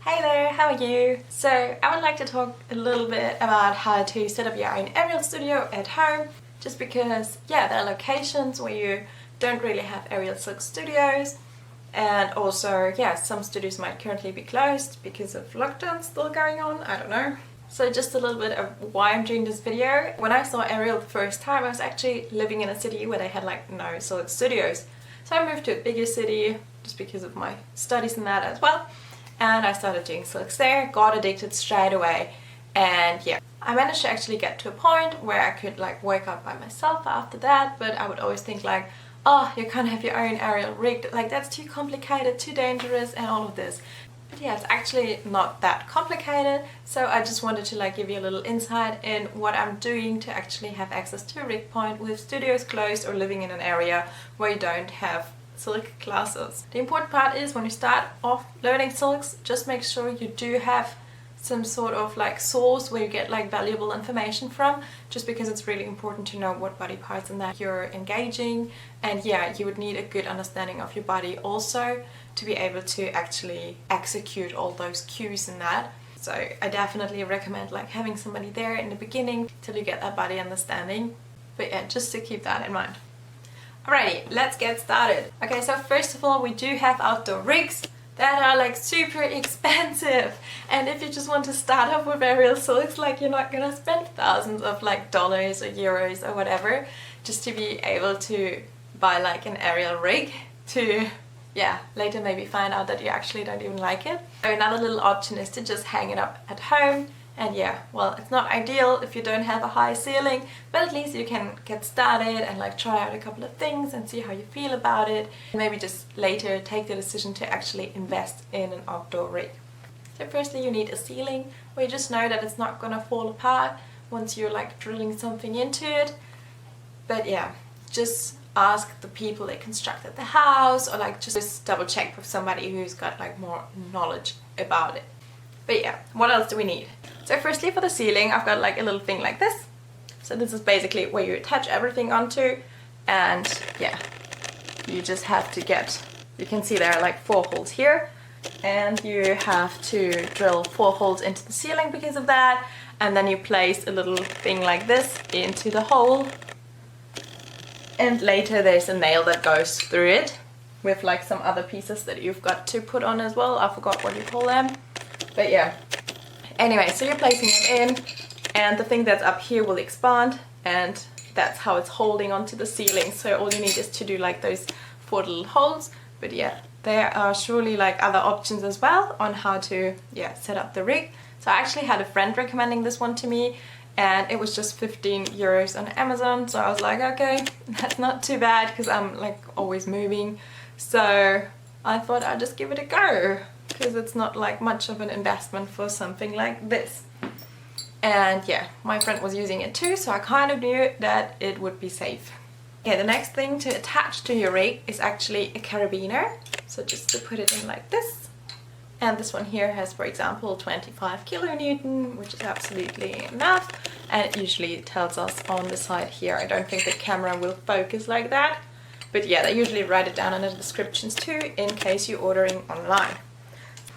Hey there, how are you? So I would like to talk a little bit about how to set up your own aerial studio at home, just because there are locations where you don't really have aerial silk studios, and also some studios might currently be closed because of lockdown still going on, I don't know. So just a little bit of why I'm doing this video. When I saw aerial the first time, I was actually living in a city where they had like no silk studios. So I moved to a bigger city just because of my studies and that as well. And I started doing silks there, got addicted straight away, and I managed to actually get to a point where I could like work out by myself after that, but I would always think like, oh, you can't have your own aerial rig, like that's too complicated, too dangerous and all of this. But it's actually not that complicated, so I just wanted to like give you a little insight in what I'm doing to actually have access to a rig point with studios closed or living in an area where you don't have silk classes. The important part is when you start off learning silks, just make sure you do have some sort of like source where you get like valuable information from, just because it's really important to know what body parts and that you're engaging, and you would need a good understanding of your body also to be able to actually execute all those cues and that. So I definitely recommend like having somebody there in the beginning till you get that body understanding, but just to keep that in mind. Alrighty, let's get started. Okay, so first of all, we do have outdoor rigs that are like super expensive, and if you just want to start off with aerial silks, like you're not gonna spend thousands of like dollars or euros or whatever just to be able to buy like an aerial rig to later maybe find out that you actually don't even like it. So another little option is to just hang it up at home. And well, it's not ideal if you don't have a high ceiling, but at least you can get started and like try out a couple of things and see how you feel about it. And maybe just later take the decision to actually invest in an outdoor rig. So firstly you need a ceiling where you just know that it's not gonna fall apart once you're like drilling something into it. But just ask the people that constructed the house, or like just double check with somebody who's got like more knowledge about it. But what else do we need? So firstly, for the ceiling, I've got like a little thing like this. So this is basically where you attach everything onto, and you just have to you can see there are like 4 holes here, and you have to drill 4 holes into the ceiling because of that, and then you place a little thing like this into the hole, and later there's a nail that goes through it with like some other pieces that you've got to put on as well. I forgot what you call them. But anyway, so you're placing it in, and the thing that's up here will expand, and that's how it's holding onto the ceiling. So all you need is to do like those 4 little holes. But there are surely like other options as well on how to set up the rig. So I actually had a friend recommending this one to me, and it was just 15 euros on Amazon. So I was like, okay, that's not too bad because I'm like always moving. So I thought I'd just give it a go, because it's not like much of an investment for something like this. And my friend was using it too, so I kind of knew that it would be safe. The next thing to attach to your rig is actually a carabiner. So just to put it in like this. And this one here has, for example, 25 kilonewton, which is absolutely enough. And it usually tells us on the side here. I don't think the camera will focus like that. But they usually write it down in the descriptions too, in case you're ordering online.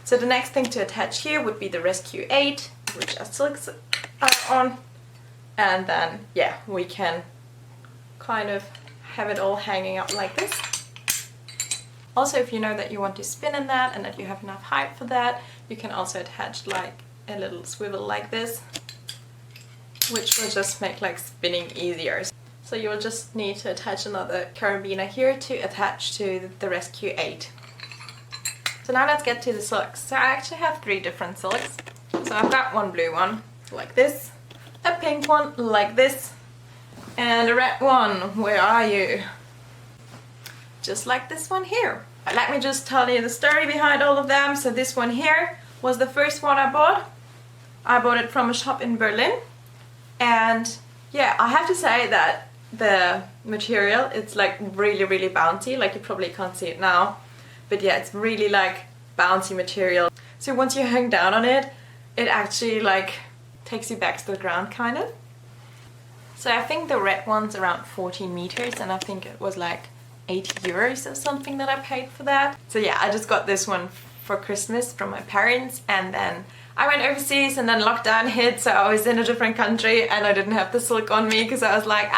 So the next thing to attach here would be the Rescue 8, which our silks are on. And then, we can kind of have it all hanging up like this. Also, if you know that you want to spin in that and that you have enough height for that, you can also attach like a little swivel like this, which will just make like spinning easier. So you will just need to attach another carabiner here to attach to the Rescue 8. So now let's get to the silks. So I actually have 3 different silks. So I've got one blue one like this, a pink one like this, and a red one. Where are you? Just like this one here. Let me just tell you the story behind all of them. So this one here was the first one I bought. I bought it from a shop in Berlin, and I have to say that the material, it's like really bouncy. Like you probably can't see it now, but it's really like bouncy material. So once you hang down on it, it actually like takes you back to the ground kind of. So I think the red one's around 14 meters, and I think it was like 80 euros or something that I paid for that. So I just got this one for Christmas from my parents, and then I went overseas and then lockdown hit, so I was in a different country and I didn't have the silk on me because I was like,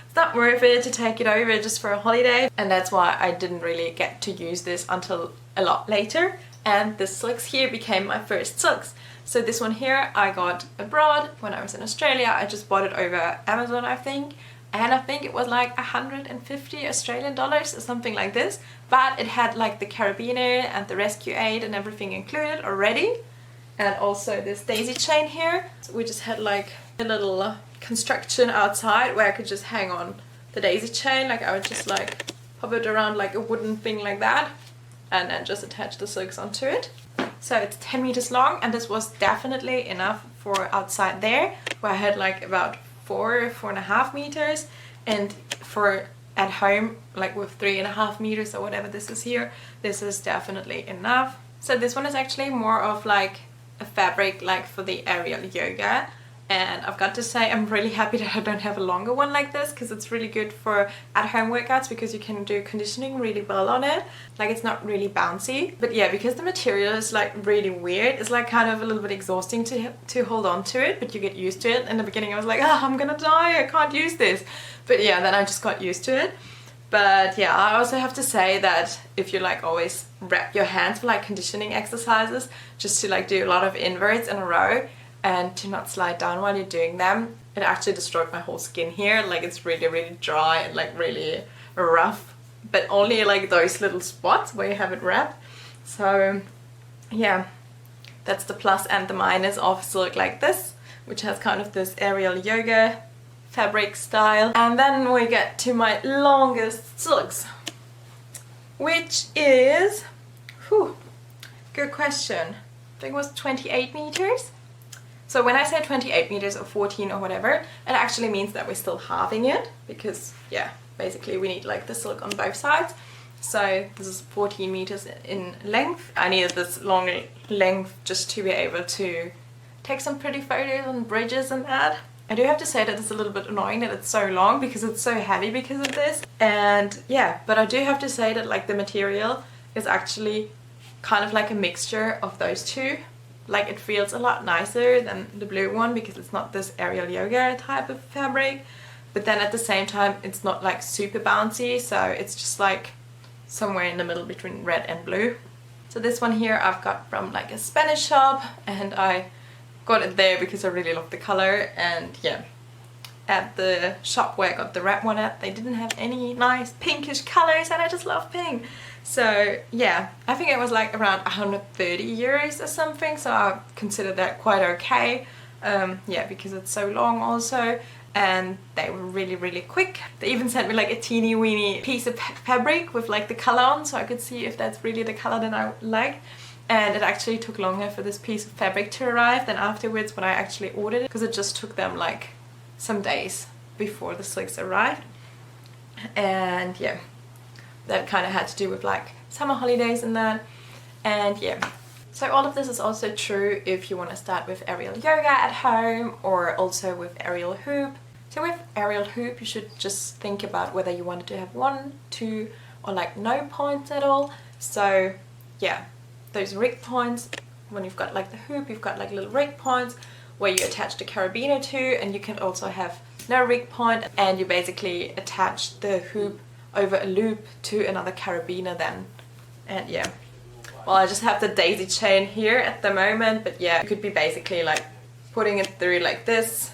it's not worth it to take it over just for a holiday. And that's why I didn't really get to use this until a lot later. And the silks here became my first silks. So this one here I got abroad when I was in Australia. I just bought it over Amazon, I think. And I think it was like 150 Australian dollars or something like this. But it had like the carabiner and the rescue aid and everything included already. And also this daisy chain here. So we just had like a little construction outside where I could just hang on the daisy chain. Like I would just like pop it around like a wooden thing like that and then just attach the silks onto it. So it's 10 meters long, and this was definitely enough for outside there where I had like about 4.5 meters, and for at home like with 3.5 meters or whatever this is here, this is definitely enough. So this one is actually more of like a fabric like for the aerial yoga, and I've got to say I'm really happy that I don't have a longer one like this, because it's really good for at-home workouts because you can do conditioning really well on it. Like it's not really bouncy, but yeah, because the material is like really weird, it's like kind of a little bit exhausting to hold on to it, but you get used to it. In the beginning I was like, I'm gonna die, I can't use this, but yeah, then I just got used to it. But yeah, I also have to say that if you like always wrap your hands for like conditioning exercises, just to like do a lot of inverts in a row and to not slide down while you're doing them, it actually destroyed my whole skin here. Like it's really dry and like really rough, but only like those little spots where you have it wrapped. So yeah, that's the plus and the minus of silk like this, which has kind of this aerial yoga fabric style. And then we get to my longest silks, which is, good question, I think it was 28 meters. So when I say 28 meters or 14 or whatever, it actually means that we're still halving it, because yeah, basically we need like the silk on both sides. So this is 14 meters in length. I needed this long length just to be able to take some pretty photos on bridges and that. I do have to say that it's a little bit annoying that it's so long because it's so heavy because of this. And yeah, but I do have to say that like the material is actually kind of like a mixture of those two. Like it feels a lot nicer than the blue one because it's not this aerial yoga type of fabric. But then at the same time, it's not like super bouncy. So it's just like somewhere in the middle between red and blue. So this one here I've got from like a Spanish shop, and I got it there because I really love the color. And yeah, at the shop where I got the red one at, they didn't have any nice pinkish colors, and I just love pink. So yeah, I think it was like around 130 euros or something, so I consider that quite okay. Yeah, because it's so long also, and they were really quick. They even sent me like a teeny weeny piece of fabric with like the color on, so I could see if that's really the color that I like. And it actually took longer for this piece of fabric to arrive than afterwards when I actually ordered it, because it just took them like some days before the silks arrived. And yeah, that kind of had to do with like summer holidays and that. And yeah, so all of this is also true if you want to start with aerial yoga at home, or also with aerial hoop. So with aerial hoop, you should just think about whether you wanted to have 1, 2 or like no points at all. So yeah, those rig points, when you've got like the hoop, you've got like little rig points where you attach the carabiner to, and you can also have no rig point, and you basically attach the hoop over a loop to another carabiner then. And yeah, well, I just have the daisy chain here at the moment, but yeah, you could be basically like putting it through like this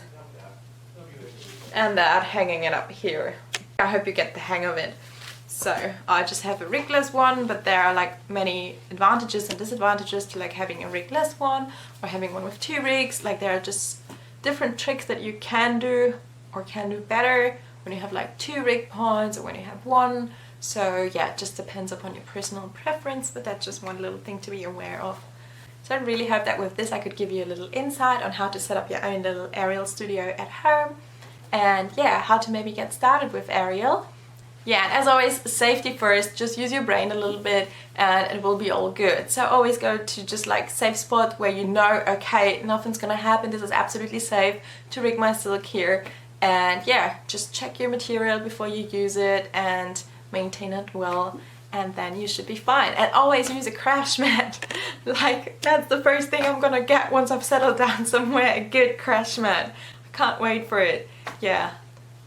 and that, hanging it up here. I hope you get the hang of it. So I just have a rigless one, but there are like many advantages and disadvantages to like having a rigless one or having one with 2 rigs. Like there are just different tricks that you can do or can do better when you have like 2 rig points or when you have 1. So yeah, it just depends upon your personal preference, but that's just one little thing to be aware of. So I really hope that with this I could give you a little insight on how to set up your own little aerial studio at home, and yeah, how to maybe get started with aerial. Yeah, and as always, safety first, just use your brain a little bit and it will be all good. So always go to just like safe spot where you know, okay, nothing's gonna happen, this is absolutely safe to rig my silk here. And yeah, just check your material before you use it and maintain it well. and then you should be fine. And always use a crash mat. Like, that's the first thing I'm gonna get once I've settled down somewhere, a good crash mat. I can't wait for it. Yeah,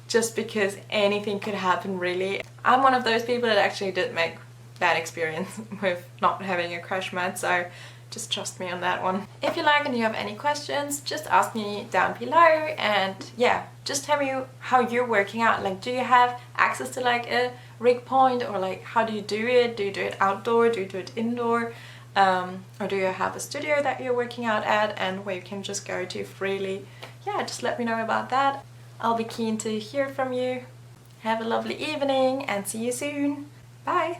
just because anything could happen, really. I'm one of those people that actually did make bad experience with not having a crash mat, so just trust me on that one. If you like and you have any questions, just ask me down below, and yeah, just tell me how you're working out. Like, do you have access to like a rig point, or like how do you do it? Do you do it outdoor? Do you do it indoor? Or do you have a studio that you're working out at and where you can just go to freely? Yeah, just let me know about that. I'll be keen to hear from you. Have a lovely evening and see you soon. Bye!